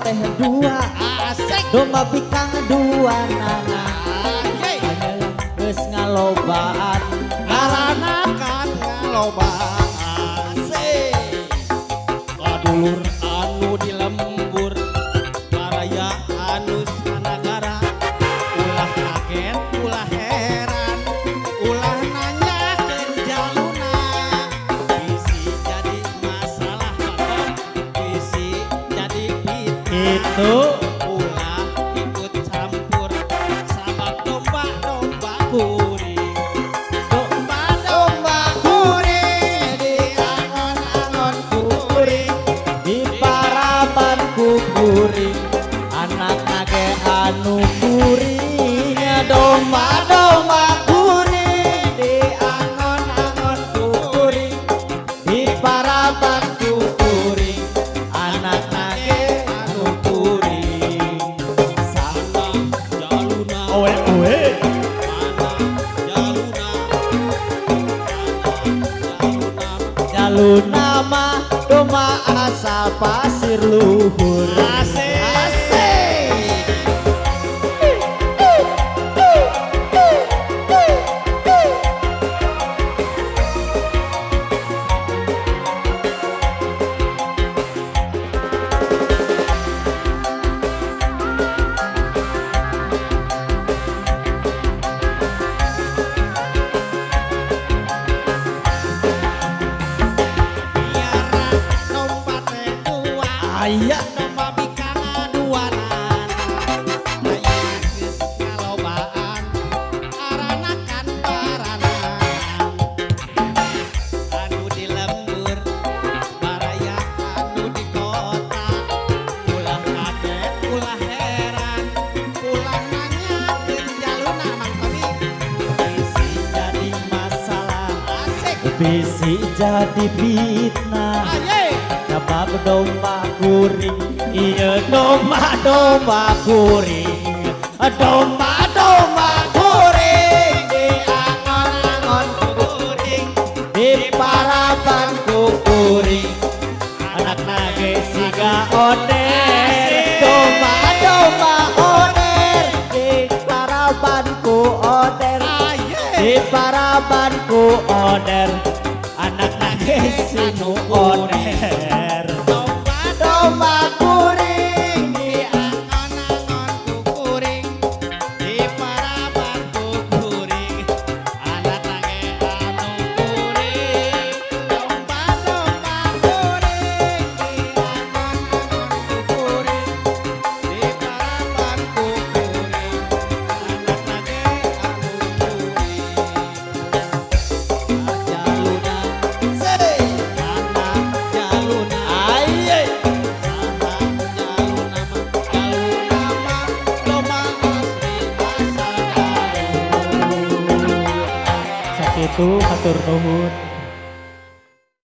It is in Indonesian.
teh dua asik domba bikang dua nana yeay geus ngalobaan karana kan ngalobaan asik kadulur anu di lembur karaya anu sanagara ulah kaget ulah heran ulah nanya jaluna bisi jadi masalah bisi jadi fitnah itu ulah ikut campur sabab domba-domba kuring domba-domba kuring di angon-angon kuring di paraban kuring anak nage anu kuringnya domba-domba kuring di angon-angon kuring di paraban kuring anak nage anu kuring sana jaluna oe mana jaluna jaluna mah domba asal pasir luhur asik aya domba bikang aduanan aya geus kalobaan aranakan baranan anu di lembur baraya anu di kota ulah kaget ulah heran ulah nanya jaluna mang Tommy bisi jadi masalah asik bisi jadi fitnah aye sebab domba kuring iya domba kuring domba kuring di angon-angon kuring di paraban kuring anak nage siga oder domba oder di paraban oder di aye paraban oder anak nage sinu oder domba kuring di angon-angon kuring di paraban kuring anak nage anu kuring domba-domba kuring di angon-angon kuring di paraban kuring anak nage anu kuring jaluna Sei. anak jaluna Aye. Sakitu hatur nuhun.